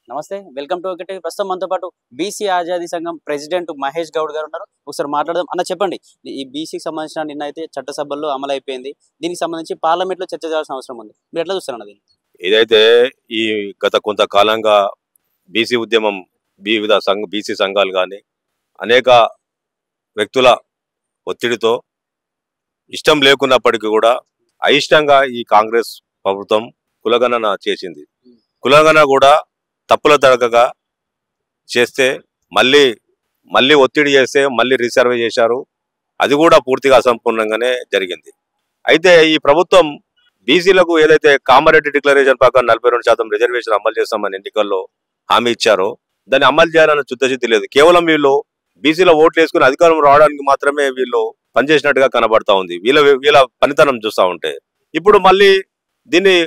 నమస్తే welcome to ఒకటి ప్రస్తుతం మనతో పాటు బీసీ ఆజాదీ సంఘం ప్రెసిడెంట్ మహేష్ గౌడ్ గారు ఉన్నారు. ఒకసారి మాట్లాడదాం. అన్న చెప్పండి, ఈ బీసీకి సంబంధించిన నిన్న అయితే చట్టసభల్లో అమలు అయిపోయింది. దీనికి సంబంధించి పార్లమెంట్ లో చర్చ చేయాల్సిన అవసరం ఉంది. మీరు ఎట్లా చూస్తారు అన్నది? ఏదైతే ఈ గత కొంతకాలంగా బీసీ ఉద్యమం వివిధ బీసీ సంఘాలు కానీ అనేక వ్యక్తుల ఒత్తిడితో ఇష్టం లేకున్నప్పటికీ కూడా అయిష్టంగా ఈ కాంగ్రెస్ ప్రభుత్వం కులగణన చేసింది. కులగణన కూడా తప్పుల తడకగా చేస్తే మళ్ళీ ఒత్తిడి చేస్తే మళ్ళీ రీసర్వే చేశారు. అది కూడా పూర్తిగా అసంపూర్ణంగానే జరిగింది. అయితే ఈ ప్రభుత్వం బీసీలకు ఏదైతే కామారెడ్డి డిక్లరేషన్ ప్రకారం 42% రిజర్వేషన్ అమలు చేస్తామని ఎన్నికల్లో హామీ ఇచ్చారో దాన్ని అమలు చేయాలన్న చిత్తశుద్ధి లేదు. కేవలం వీళ్ళు బీసీలో ఓట్లు వేసుకుని అధికారం రావడానికి మాత్రమే వీళ్ళు పనిచేసినట్టుగా కనబడతా ఉంది. వీళ్ళ పనితనం చూస్తూ ఉంటే ఇప్పుడు మళ్ళీ దీన్ని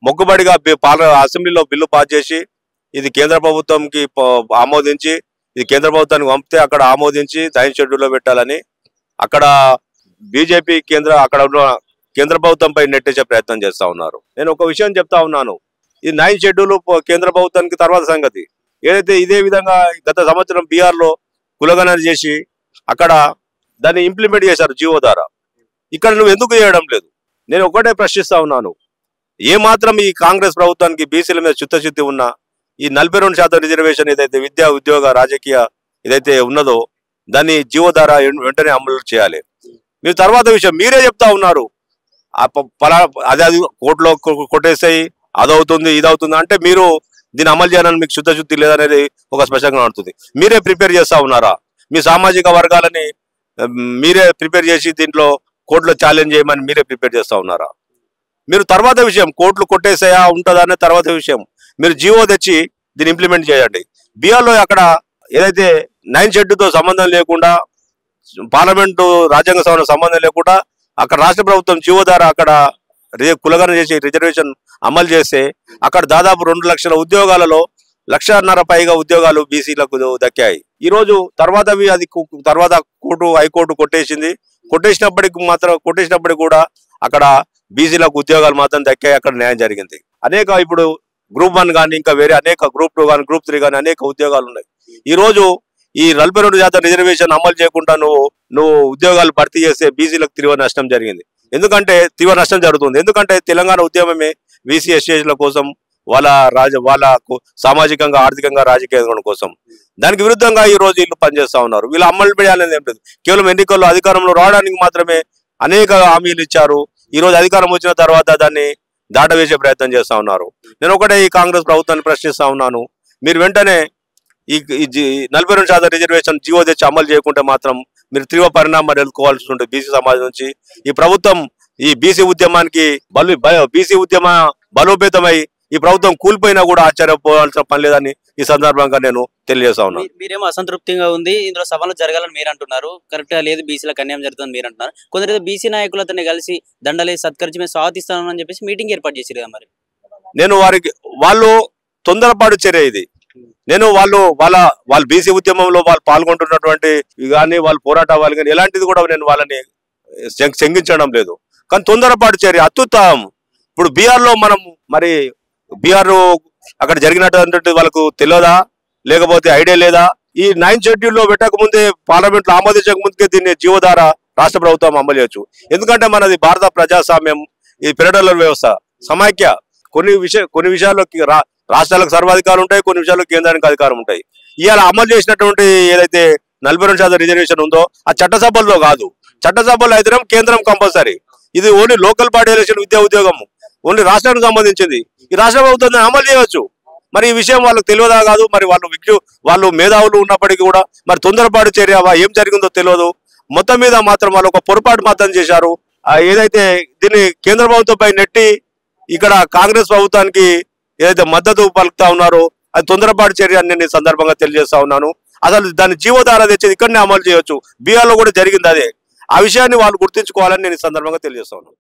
మొక్కుబడిగా అసెంబ్లీలో బిల్లు పాస్ చేసి ఇది కేంద్ర ప్రభుత్వంకి ఆమోదించి ఇది కేంద్ర ప్రభుత్వానికి పంపితే అక్కడ ఆమోదించి 9th షెడ్యూల్లో పెట్టాలని అక్కడ బీజేపీ అక్కడ కేంద్ర ప్రభుత్వంపై నెట్టేసే ప్రయత్నం చేస్తా ఉన్నారు. నేను ఒక విషయం చెప్తా ఉన్నాను, ఈ 9th షెడ్యూల్ కేంద్ర ప్రభుత్వానికి తర్వాత సంగతి. ఏదైతే ఇదే విధంగా గత సంవత్సరం బీహార్లో కులగణన చేసి అక్కడ దాన్ని ఇంప్లిమెంట్ చేశారు జీవో ద్వారా, ఇక్కడ నువ్వు ఎందుకు చేయడం లేదు? నేను ఒకటే ప్రశ్నిస్తా ఉన్నాను, ఏ మాత్రం ఈ కాంగ్రెస్ ప్రభుత్వానికి బీసీల మీద చిత్తశుద్ధి ఉన్నా ఈ 42% రిజర్వేషన్ ఏదైతే విద్యా ఉద్యోగ రాజకీయ ఏదైతే ఉన్నదో దాన్ని జీవో ద్వారా వెంటనే అమలు చేయాలి. మీరు తర్వాత విషయం మీరే చెప్తా ఉన్నారు, అది కోర్టులో కొట్టేస్తాయి, అదవుతుంది ఇదవుతుంది అంటే మీరు దీన్ని అమలు చేయాలని మీకు చిత్తశుద్ధి లేదనేది ఒక స్పష్టంగా ఉంటుంది. మీరే ప్రిపేర్ చేస్తా ఉన్నారా? మీ సామాజిక వర్గాలని మీరే ప్రిపేర్ చేసి దీంట్లో కోర్టులో ఛాలెంజ్ చేయమని మీరే ప్రిపేర్ చేస్తా ఉన్నారా? మీరు తర్వాత విషయం కోర్టులు కొట్టేసాయా ఉంటుందా అనే తర్వాత విషయం, మీరు జీవో తెచ్చి దీన్ని ఇంప్లిమెంట్ చేయండి. బీహార్లో అక్కడ ఏదైతే 9th షెడ్యూల్తో సంబంధం లేకుండా పార్లమెంటు రాజ్యాంగ సభలో సంబంధం లేకుండా అక్కడ రాష్ట్ర ప్రభుత్వం జీవో ద్వారా అక్కడ కులగణన చేసి రిజర్వేషన్ అమలు చేస్తే అక్కడ దాదాపు 2 లక్షల ఉద్యోగాలలో 1.5 పైగా ఉద్యోగాలు బీసీలకు దక్కాయి. ఈ రోజు తర్వాత హైకోర్టు కొట్టేసినప్పటికి కూడా అక్కడ బీసీలకు ఉద్యోగాలు మాత్రం దక్కాయి, అక్కడ న్యాయం జరిగింది. అనేక ఇప్పుడు గ్రూప్ 1 కానీ ఇంకా వేరే అనేక గ్రూప్ 2 కానీ గ్రూప్ 3 కానీ అనేక ఉద్యోగాలు ఉన్నాయి. ఈ రోజు ఈ 42% రిజర్వేషన్ అమలు చేయకుండా నువ్వు ఉద్యోగాలు భర్తీ చేస్తే బీసీలకు తీవ్ర నష్టం జరిగింది. తీవ్ర నష్టం జరుగుతుంది. ఎందుకంటే తెలంగాణ ఉద్యమమే బీసీ ఎస్సీల కోసం వాళ్ళకు సామాజికంగా ఆర్థికంగా రాజకీయ కోసం. దానికి విరుద్ధంగా ఈ రోజు వీళ్ళు పనిచేస్తా ఉన్నారు. వీళ్ళు అమలు చేయాలని ఏం లేదు, కేవలం ఎన్నికల్లో అధికారంలో రావడానికి మాత్రమే అనేక హామీలు ఇచ్చారు. ఈ రోజు అధికారం వచ్చిన తర్వాత దాన్ని దాటవేసే ప్రయత్నం చేస్తా ఉన్నారు. నేను ఒకటే ఈ కాంగ్రెస్ ప్రభుత్వాన్ని ప్రశ్నిస్తా ఉన్నాను, మీరు వెంటనే ఈ 42% రిజర్వేషన్ జీవో తెచ్చి అమలు చేయకుంటే మాత్రం మీరు తీవ్ర పరిణామాలు ఎదుర్కోవాల్సి ఉంటుంది. బీసీ సమాజం నుంచి ఈ ప్రభుత్వం ఈ బీసీ ఉద్యమానికి బలోపేతమై ఈ ప్రభుత్వం కూలిపోయినా కూడా ఆశ్చర్యపోవాల్సిన పని లేదని ఈ సందర్భంగా నేను తెలియజేస్తా ఉన్నాను. మీరేమో అసంతృప్తిగా ఉంది, ఇందులో సభలు జరగాలని మీరు అంటున్నారు, కరెక్ట్ గా లేదు, బీసీలకు అన్యాయం జరుగుతుంది మీరు అంటున్నారు. కొందరు బీసీ నాయకులతో కలిసి దండలేసి సత్కరించి మేము స్వాగతిస్తామని చెప్పేసి మీటింగ్ ఏర్పాటు చేశారు కదా. మరి నేను వాళ్ళు తొందరపాటు చర్య ఇది. నేను వాళ్ళ బీసీ ఉద్యమంలో వాళ్ళు పాల్గొంటున్నటువంటి కానీ వాళ్ళు పోరాటాలు కానీ ఎలాంటిది కూడా నేను వాళ్ళని శంకించడం లేదు. కానీ తొందరపాటు చర్య అత్యుత్తమం. ఇప్పుడు బీహార్లో మరి బీహార్ అక్కడ జరిగినటువంటి వాళ్ళకు తెలియదా, లేకపోతే ఐడియా లేదా? ఈ 9th షెడ్యూల్లో పెట్టకముందే పార్లమెంట్లో ఆమోదించక ముందుకే దీన్ని జీవో ద్వారా రాష్ట్ర ప్రభుత్వం అమలు చేయొచ్చు. ఎందుకంటే మనది భారత ప్రజాస్వామ్యం, ఈ ఫెడరల్ వ్యవస్థ, సమాఖ్య. కొన్ని విషయాల్లో రాష్ట్రాలకు సర్వాధికారం ఉంటాయి, కొన్ని విషయాల్లో కేంద్రానికి అధికారం ఉంటాయి. ఇవాళ అమలు చేసినటువంటి ఏదైతే 42% రిజర్వేషన్ ఉందో ఆ చట్టసభల్లో కాదు, చట్టసభల్లో అయితే కేంద్రం కంపల్సరీ. ఇది ఓన్లీ లోకల్ బాడీ ఎలక్షన్ విద్యా ఉద్యోగం ఓన్లీ రాష్ట్రానికి సంబంధించింది. ఈ రాష్ట్ర ప్రభుత్వం అమలు చేయవచ్చు. మరి ఈ విషయం వాళ్ళకి తెలియదా కాదు? మరి వాళ్ళు మేధావులు ఉన్నప్పటికీ కూడా మరి తొందరపాటు చర్య ఏం జరిగిందో తెలియదు. మొత్తం మీద మాత్రం వాళ్ళు ఒక పొరపాటు మాత్రం చేశారు. ఏదైతే దీన్ని కేంద్ర ప్రభుత్వంపై నెట్టి ఇక్కడ కాంగ్రెస్ ప్రభుత్వానికి ఏదైతే మద్దతు పలుకుతా ఉన్నారో అది తొందరపాటు చర్య అని నేను సందర్భంగా తెలియజేస్తా ఉన్నాను. అసలు దాన్ని జీవో ద్వారా తెచ్చేది ఇక్కడనే అమలు చేయొచ్చు. బీహార్లో కూడా జరిగింది అదే. ఆ విషయాన్ని వాళ్ళు గుర్తించుకోవాలని నేను ఈ సందర్భంగా తెలియజేస్తా ఉన్నాను.